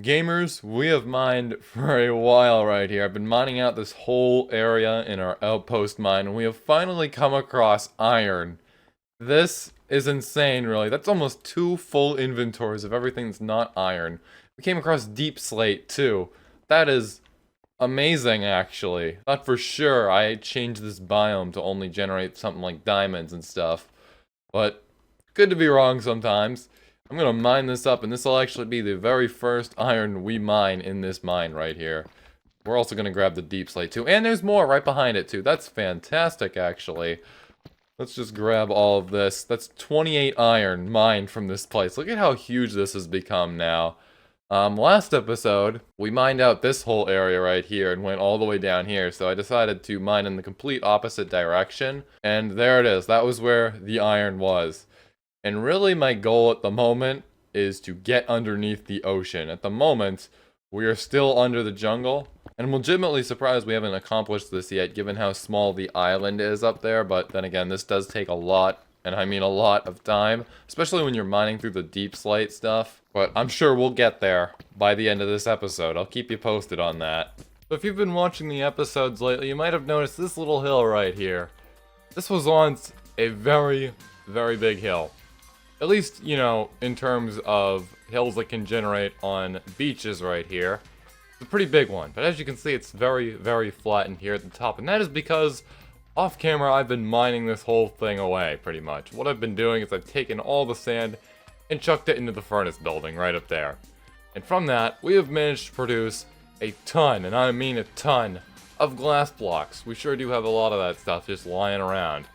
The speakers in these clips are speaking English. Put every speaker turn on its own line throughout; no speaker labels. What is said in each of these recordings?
Gamers, we have mined for a while right here. I've been mining out this whole area in our outpost mine, and we have finally come across iron. This is insane, really. That's almost two full inventories of everything that's not iron. We came across deep slate, too. That is amazing, actually. Thought for sure I changed this biome to only generate something like diamonds and stuff. But good to be wrong sometimes. I'm gonna mine this up, and this will actually be the very first iron we mine in this mine right here. We're also gonna grab the deep slate too, and there's more right behind it too. That's fantastic, actually. Let's just grab all of this. That's 28 iron mined from this place. Look at how huge this has become now. Last episode, we mined out this whole area right here and went all the way down here, so I decided to mine in the complete opposite direction, and there it is. That was where the iron was. And really my goal at the moment is to get underneath the ocean. At the moment, we are still under the jungle, and I'm legitimately surprised we haven't accomplished this yet, given how small the island is up there, but then again, this does take a lot, and I mean a lot of time, especially when you're mining through the deep slate stuff. But I'm sure we'll get there by the end of this episode. I'll keep you posted on that. So if you've been watching the episodes lately, you might have noticed this little hill right here. This was once a very, very big hill. At least, you know, in terms of hills that can generate on beaches right here. It's a pretty big one, but as you can see, it's very, very flat in here at the top, and that is because off camera I've been mining this whole thing away, pretty much. What I've been doing is I've taken all the sand and chucked it into the furnace building right up there. And from that, we have managed to produce a ton, and I mean a ton, of glass blocks. We sure do have a lot of that stuff just lying around.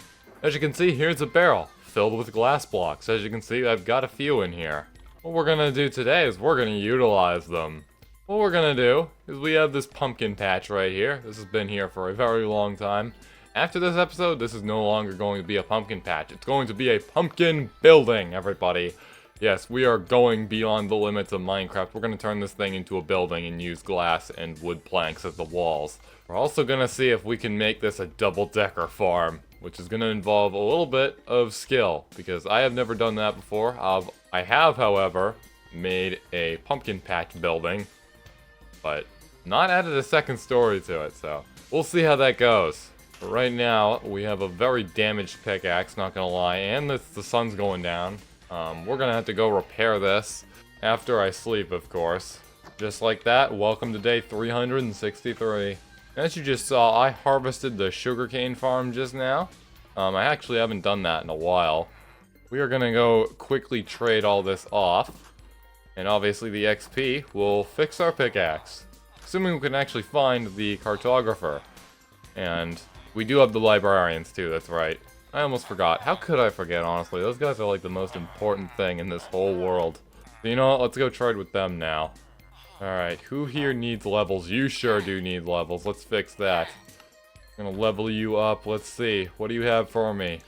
As you can see, here's a barrel filled with glass blocks. As you can see, I've got a few in here. What we're gonna do today is we're gonna utilize them. What we're gonna do is we have this pumpkin patch right here. This has been here for a very long time. After this episode, this is no longer going to be a pumpkin patch. It's going to be a pumpkin building, everybody. Yes, we are going beyond the limits of Minecraft. We're gonna turn this thing into a building and use glass and wood planks as the walls. We're also gonna see if we can make this a double-decker farm, which is going to involve a little bit of skill, because I have never done that before. I have, however, made a pumpkin patch building, but not added a second story to it, so we'll see how that goes. But right now, we have a very damaged pickaxe, not gonna lie, and the sun's going down. We're gonna have to go repair this after I sleep, of course. Just like that, welcome to day 363. As you just saw, I harvested the sugarcane farm just now. I actually haven't done that in a while. We are gonna go quickly trade all this off. And obviously the XP will fix our pickaxe. Assuming we can actually find the cartographer. And we do have the librarians too, that's right. I almost forgot. How could I forget, honestly? Those guys are like the most important thing in this whole world. So you know what, let's go trade with them now. Alright, who here needs levels? You sure do need levels. Let's fix that. I'm gonna level you up. Let's see. What do you have for me?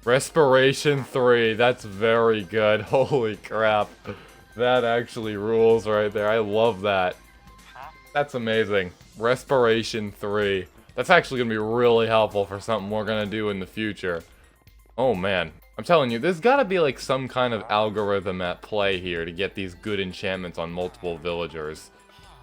Respiration 3. That's very good. Holy crap. That actually rules right there. I love that. That's amazing. Respiration 3. That's actually gonna be really helpful for something we're gonna do in the future. Oh man. I'm telling you, there's gotta be like some kind of algorithm at play here to get these good enchantments on multiple villagers.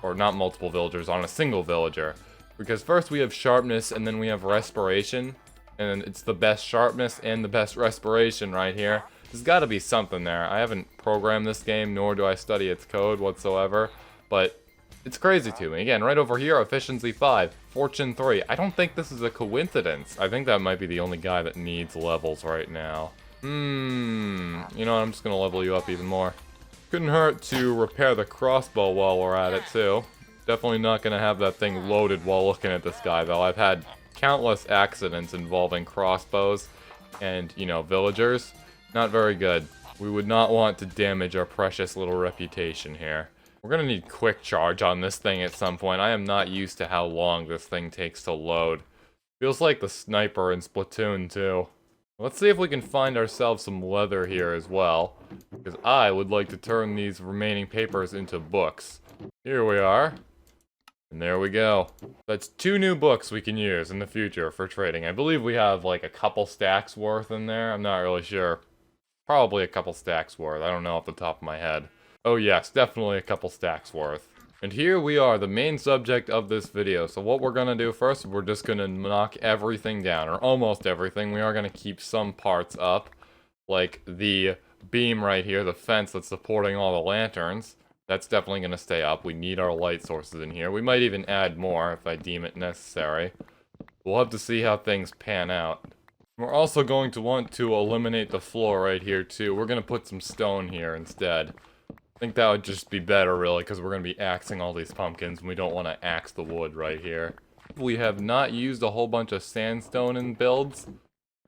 Or not multiple villagers, on a single villager. Because first we have sharpness and then we have respiration. And it's the best sharpness and the best respiration right here. There's gotta be something there. I haven't programmed this game, nor do I study its code whatsoever. But it's crazy to me. Again, right over here, efficiency 5, fortune 3. I don't think this is a coincidence. I think that might be the only guy that needs levels right now. You know what, I'm just gonna level you up even more. Couldn't hurt to repair the crossbow while we're at it too. Definitely not gonna have that thing loaded while looking at this guy though. I've had countless accidents involving crossbows and, you know, villagers. Not very good. We would not want to damage our precious little reputation here. We're gonna need quick charge on this thing at some point. I am not used to how long this thing takes to load. Feels like the sniper in Splatoon 2. Let's see if we can find ourselves some leather here as well, because I would like to turn these remaining papers into books. Here we are. And there we go. That's 2 new books we can use in the future for trading. I believe we have like a couple stacks worth in there. I'm not really sure. Probably a couple stacks worth. I don't know off the top of my head. Oh yes, definitely a couple stacks worth. And here we are, the main subject of this video. So what we're gonna do first, we're just gonna knock everything down, or almost everything. We are gonna keep some parts up, like the beam right here, the fence that's supporting all the lanterns. That's definitely gonna stay up. We need our light sources in here. We might even add more if I deem it necessary. We'll have to see how things pan out. We're also going to want to eliminate the floor right here too. We're gonna put some stone here instead. I think that would just be better, really, because we're going to be axing all these pumpkins, and we don't want to axe the wood right here. We have not used a whole bunch of sandstone in builds,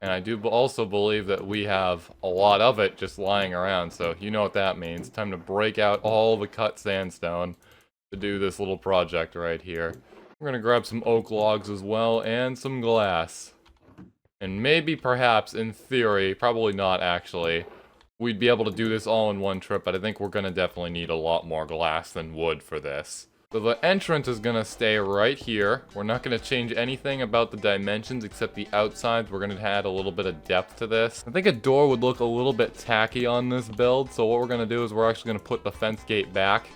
and I do also believe that we have a lot of it just lying around, so you know what that means. Time to break out all the cut sandstone to do this little project right here. We're going to grab some oak logs as well, and some glass. And maybe, perhaps, in theory, probably not actually, we'd be able to do this all in one trip, but I think we're going to definitely need a lot more glass than wood for this. So the entrance is going to stay right here. We're not going to change anything about the dimensions except the outsides. We're going to add a little bit of depth to this. I think a door would look a little bit tacky on this build, so what we're going to do is we're actually going to put the fence gate back,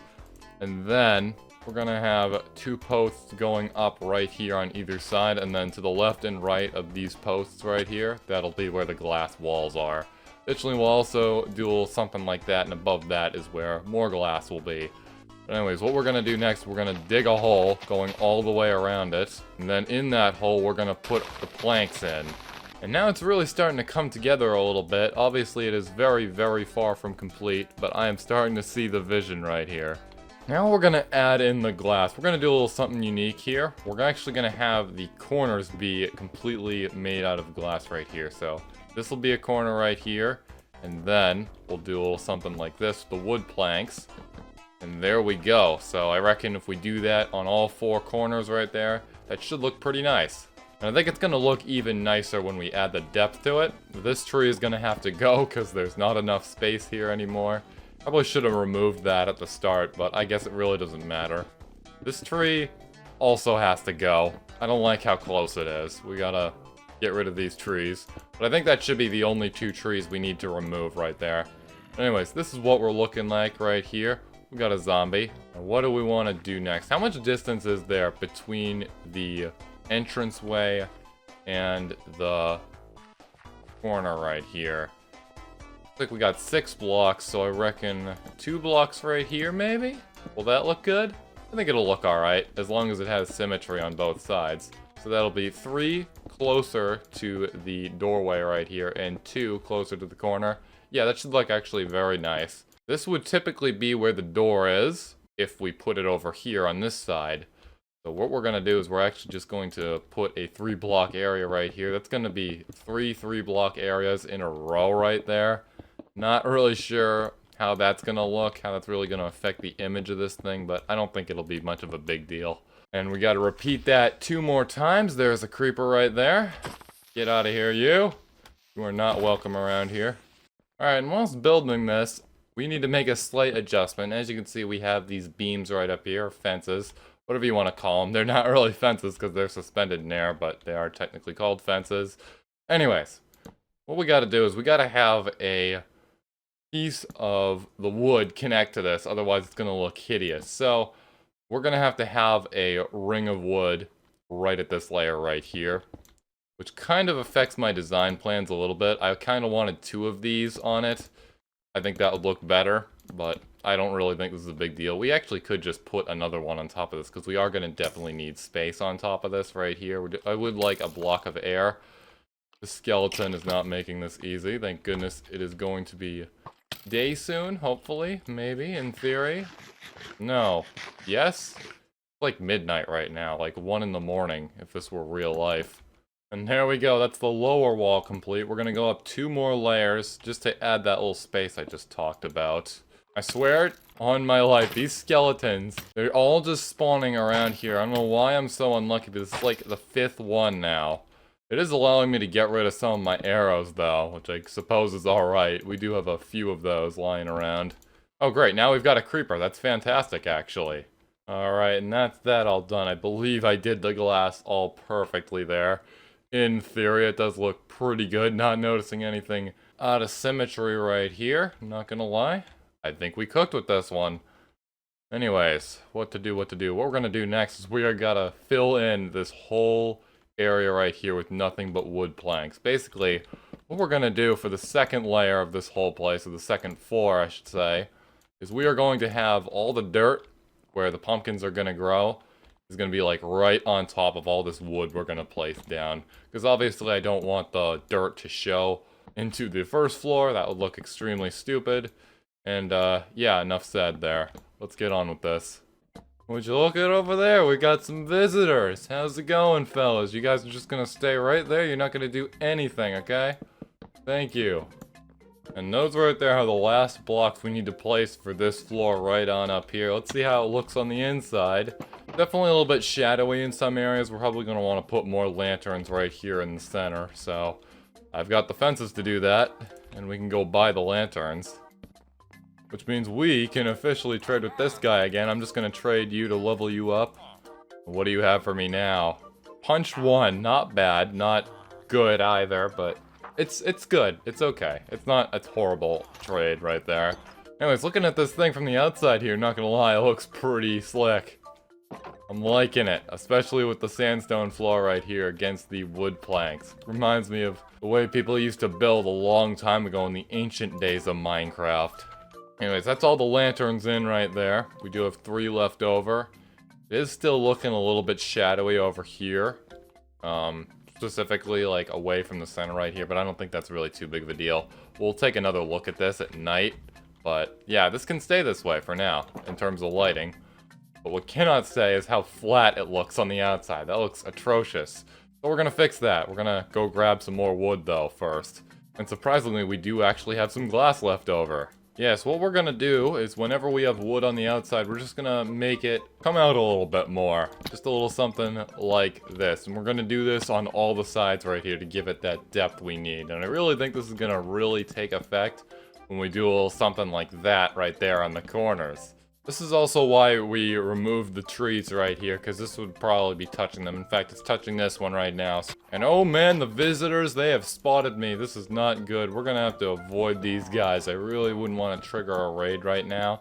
and then we're going to have two posts going up right here on either side, and then to the left and right of these posts right here, that'll be where the glass walls are. Additionally, we'll also do a little something like that, and above that is where more glass will be. But anyways, what we're going to do next, we're going to dig a hole going all the way around it. And then in that hole, we're going to put the planks in. And now it's really starting to come together a little bit. Obviously, it is very, very far from complete, but I am starting to see the vision right here. Now we're going to add in the glass. We're going to do a little something unique here. We're actually going to have the corners be completely made out of glass right here. So this will be a corner right here, and then we'll do a little something like this with the wood planks, and there we go. So I reckon if we do that on all four corners right there, that should look pretty nice. And I think it's going to look even nicer when we add the depth to it. This tree is going to have to go because there's not enough space here anymore. Probably should have removed that at the start, but I guess it really doesn't matter. This tree also has to go. I don't like how close it is. We gotta get rid of these trees. But I think that should be the only two trees we need to remove right there. Anyways, this is what we're looking like right here. We got a zombie. And what do we want to do next? How much distance is there between the entranceway and the corner right here? Looks like we got 6 blocks, so I reckon 2 blocks right here, maybe? Will that look good? I think it'll look alright, as long as it has symmetry on both sides. So that'll be 3 closer to the doorway right here, and 2 closer to the corner. Yeah, that should look actually very nice. This would typically be where the door is, if we put it over here on this side. So what we're going to do is we're actually just going to put a 3-block area right here. That's going to be 3 3-block areas in a row right there. Not really sure how that's going to look, how that's really going to affect the image of this thing, but I don't think it'll be much of a big deal. And we got to repeat that 2 more times. There's a creeper right there. Get out of here, you. You are not welcome around here. Alright, and whilst building this, we need to make a slight adjustment. As you can see, we have these beams right up here, fences, whatever you want to call them. They're not really fences because they're suspended in air, but they are technically called fences. Anyways, what we got to do is we got to have a piece of the wood connect to this, otherwise it's going to look hideous. So we're going to have a ring of wood right at this layer right here, which kind of affects my design plans a little bit. I kind of wanted 2 of these on it. I think that would look better, but I don't really think this is a big deal. We actually could just put another one on top of this, because we are going to definitely need space on top of this right here. I would like a block of air. The skeleton is not making this easy. Thank goodness it is going to be day soon, hopefully, maybe, in theory. No. Yes? It's like midnight right now, like 1 in the morning, if this were real life. And there we go, that's the lower wall complete. We're gonna go up 2 more layers, just to add that little space I just talked about. I swear on my life, these skeletons, they're all just spawning around here. I don't know why I'm so unlucky, but it's like the 5th one now. It is allowing me to get rid of some of my arrows, though, which I suppose is alright. We do have a few of those lying around. Oh, great. Now we've got a creeper. That's fantastic, actually. Alright, and that's that all done. I believe I did the glass all perfectly there. In theory, it does look pretty good. Not noticing anything out of symmetry right here. I'm not gonna lie. I think we cooked with this one. Anyways, what to do, what to do. What we're gonna do next is we are gotta fill in this whole area right here with nothing but wood planks. Basically, what we're gonna do for the second layer of this whole place, or the second floor, I should say, is we are going to have all the dirt where the pumpkins are gonna grow is gonna be like right on top of all this wood we're gonna place down. Because obviously I don't want the dirt to show into the first floor. That would look extremely stupid. And yeah, enough said there. Let's get on with this. Would you look at over there? We got some visitors. How's it going, fellas? You guys are just gonna stay right there? You're not gonna do anything, okay? Thank you. And those right there are the last blocks we need to place for this floor right on up here. Let's see how it looks on the inside. Definitely a little bit shadowy in some areas. We're probably gonna want to put more lanterns right here in the center. So I've got the fences to do that, and we can go buy the lanterns. Which means we can officially trade with this guy again. I'm just gonna trade you to level you up. What do you have for me now? Punch 1, not bad, not good either, but it's good. It's okay. It's not a horrible trade right there. Anyways, looking at this thing from the outside here, not gonna lie, it looks pretty slick. I'm liking it, especially with the sandstone floor right here against the wood planks. Reminds me of the way people used to build a long time ago in the ancient days of Minecraft. Anyways, that's all the lanterns in right there. We do have 3 left over. It is still looking a little bit shadowy over here. Specifically, like, away from the center right here, but I don't think that's really too big of a deal. We'll take another look at this at night. But, yeah, this can stay this way for now, in terms of lighting. But what cannot say is how flat it looks on the outside. That looks atrocious. So we're gonna fix that. We're gonna go grab some more wood, though, first. And surprisingly, we do actually have some glass left over. Yes, what we're gonna do is whenever we have wood on the outside, we're just gonna make it come out a little bit more. Just a little something like this. And we're gonna do this on all the sides right here to give it that depth we need. And I really think this is gonna really take effect when we do a little something like that right there on the corners. This is also why we removed the trees right here, because this would probably be touching them. In fact, it's touching this one right now. And oh man, the visitors, they have spotted me. This is not good. We're gonna have to avoid these guys. I really wouldn't want to trigger a raid right now.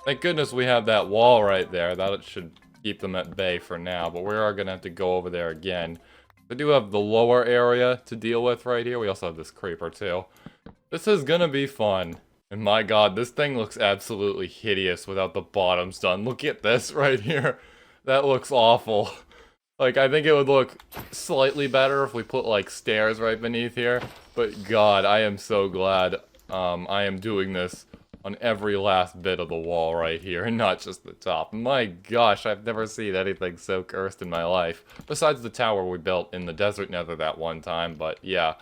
Thank goodness we have that wall right there. That should keep them at bay for now, but we are gonna have to go over there again. We do have the lower area to deal with right here. We also have this creeper too. This is gonna be fun. And my god, this thing looks absolutely hideous without the bottoms done. Look at this right here. That looks awful. Like, I think it would look slightly better if we put, like, stairs right beneath here. But god, I am so glad I am doing this on every last bit of the wall right here, and not just the top. My gosh, I've never seen anything so cursed in my life. Besides the tower we built in the desert nether that one time, but yeah.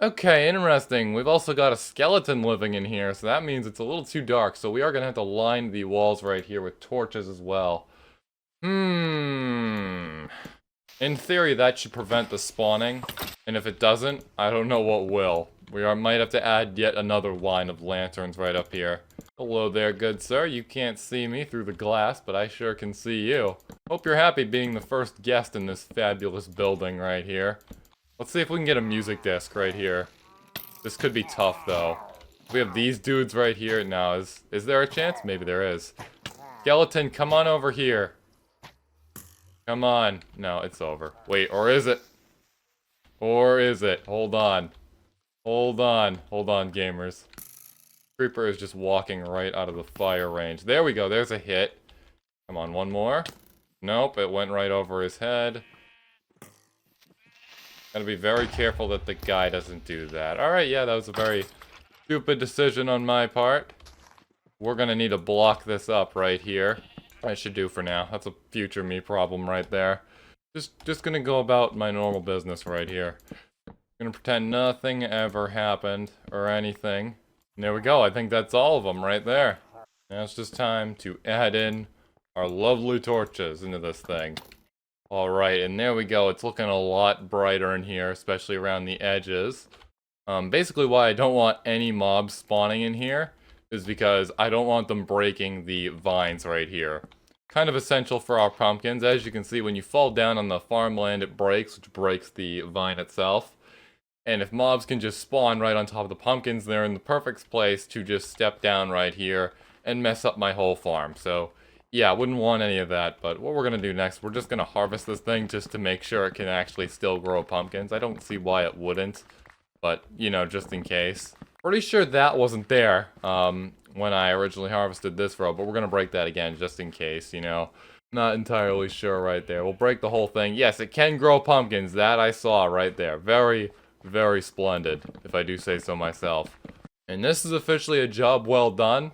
Okay, interesting. We've also got a skeleton living in here, so that means it's a little too dark. So we are going to have to line the walls right here with torches as well. In theory, that should prevent the spawning. And if it doesn't, I don't know what will. We might have to add yet another line of lanterns right up here. Hello there, good sir. You can't see me through the glass, but I sure can see you. Hope you're happy being the first guest in this fabulous building right here. Let's see if we can get a music disc right here. This could be tough, though. We have these dudes right here. Now, is there a chance? Maybe there is. Skeleton, come on over here. Come on. No, it's over. Wait, or is it? Or is it? Hold on. Hold on. Hold on, gamers. Creeper is just walking right out of the fire range. There we go. There's a hit. Come on, one more. Nope, it went right over his head. Gotta be very careful that the guy doesn't do that. Alright, yeah, that was a very stupid decision on my part. We're gonna need to block this up right here. I should do for now. That's a future me problem right there. Just gonna go about my normal business right here. Gonna pretend nothing ever happened or anything. And there we go. I think that's all of them right there. Now it's just time to add in our lovely torches into this thing. Alright, and there we go. It's looking a lot brighter in here, especially around the edges. Basically why I don't want any mobs spawning in here is because I don't want them breaking the vines right here. Kind of essential for our pumpkins. As you can see, when you fall down on the farmland, it breaks, which breaks the vine itself. And if mobs can just spawn right on top of the pumpkins, they're in the perfect place to just step down right here and mess up my whole farm. So, yeah, I wouldn't want any of that. But what we're going to do next, we're just going to harvest this thing just to make sure it can actually still grow pumpkins. I don't see why it wouldn't, but, you know, just in case. Pretty sure that wasn't there when I originally harvested this row, but we're going to break that again just in case, you know. Not entirely sure right there. We'll break the whole thing. Yes, it can grow pumpkins. That I saw right there. Very splendid, if I do say so myself. And this is officially a job well done.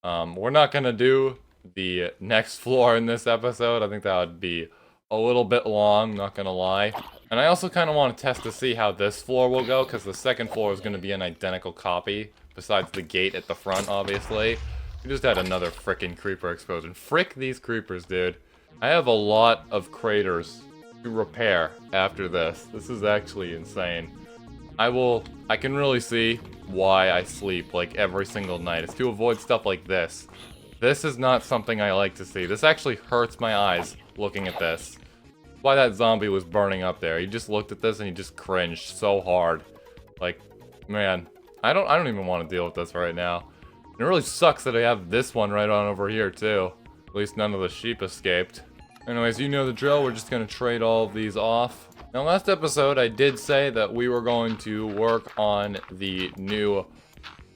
We're not going to do the next floor in this episode. I think that would be a little bit long, not going to lie. And I also kind of want to test to see how this floor will go, because the second floor is going to be an identical copy, besides the gate at the front, obviously. We just had another frickin' creeper explosion. Frick these creepers, dude. I have a lot of craters to repair after this. This is actually insane. I can really see why I sleep like every single night. It's to avoid stuff like this. This is not something I like to see. This actually hurts my eyes looking at this. Why that zombie was burning up there. He just looked at this and he just cringed so hard. Like, man, I don't even want to deal with this right now. It really sucks that I have this one right on over here too. At least none of the sheep escaped. Anyways, you know the drill. We're just going to trade all of these off. Now, last episode, I did say that we were going to work on the new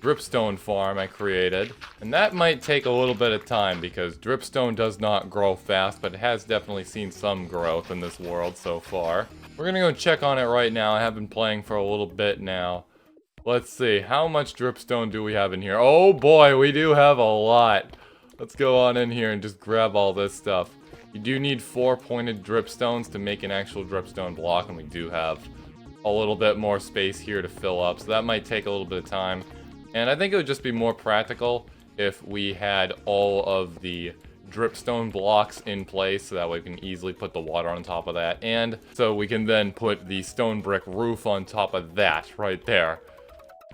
Dripstone farm I created. And that might take a little bit of time because Dripstone does not grow fast, but it has definitely seen some growth in this world so far. We're going to go check on it right now. I have been playing for a little bit now. Let's see, how much Dripstone do we have in here? Oh boy, we do have a lot. Let's go on in here and just grab all this stuff. You do need 4 pointed dripstones to make an actual dripstone block, and we do have a little bit more space here to fill up, so that might take a little bit of time. And I think it would just be more practical if we had all of the dripstone blocks in place, so that way we can easily put the water on top of that, and so we can then put the stone brick roof on top of that right there.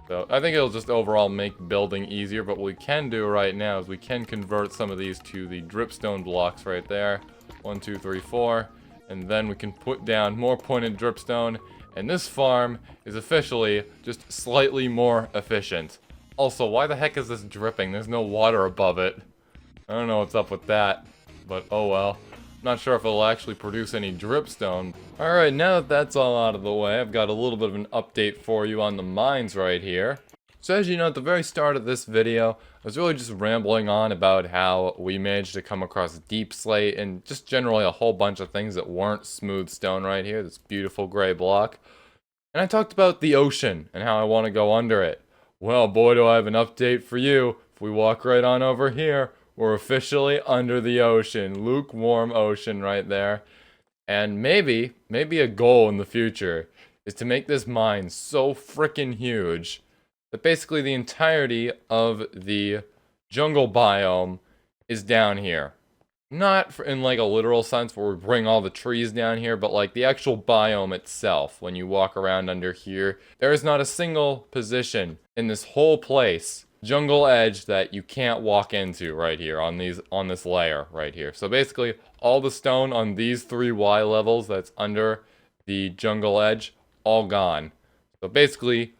So I think it'll just overall make building easier, but what we can do right now is we can convert some of these to the dripstone blocks right there. 1, 2, 3, 4. And then we can put down more pointed dripstone, and this farm is officially just slightly more efficient. Also, why the heck is this dripping? There's no water above it. I don't know what's up with that, but oh well. Not sure if it'll actually produce any dripstone. Alright, now that that's all out of the way, I've got a little bit of an update for you on the mines right here. So as you know, at the very start of this video, I was really just rambling on about how we managed to come across deep slate and just generally a whole bunch of things that weren't smooth stone right here, this beautiful gray block. And I talked about the ocean and how I want to go under it. Well, boy, do I have an update for you. If we walk right on over here, we're officially under the ocean. Lukewarm ocean right there. And maybe a goal in the future is to make this mine so freaking huge that basically the entirety of the jungle biome is down here. Not in like a literal sense where we bring all the trees down here, but like the actual biome itself. When you walk around under here, there is not a single position in this whole place, jungle edge, that you can't walk into right here on this layer right here. So basically all the stone on these 3 Y levels that's under the jungle edge, all gone. So basically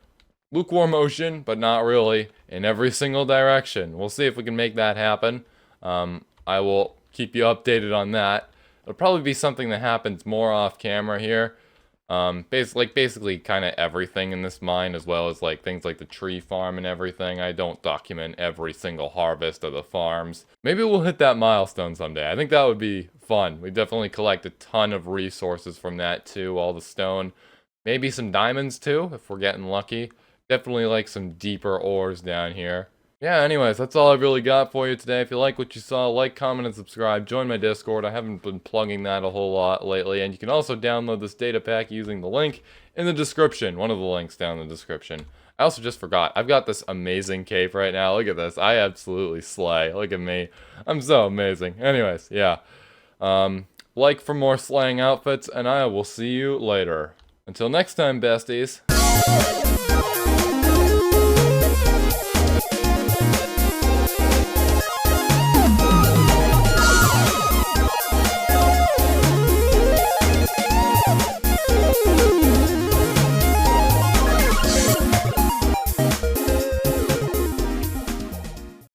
lukewarm ocean, but not really, in every single direction. We'll see if we can make that happen. I will keep you updated on that. It'll probably be something that happens more off camera here. Basically kind of everything in this mine, as well as like things like the tree farm and everything. I don't document every single harvest of the farms. Maybe we'll hit that milestone someday. I think that would be fun. We definitely collect a ton of resources from that too, all the stone. Maybe some diamonds too, if we're getting lucky. Definitely like some deeper ores down here. Yeah, anyways, that's all I've really got for you today. If you like what you saw, like, comment, and subscribe. Join my Discord. I haven't been plugging that a whole lot lately. And you can also download this data pack using the link in the description. One of the links down in the description. I also just forgot. I've got this amazing cape right now. Look at this. I absolutely slay. Look at me. I'm so amazing. Anyways, yeah. Like for more slaying outfits, and I will see you later. Until next time, besties.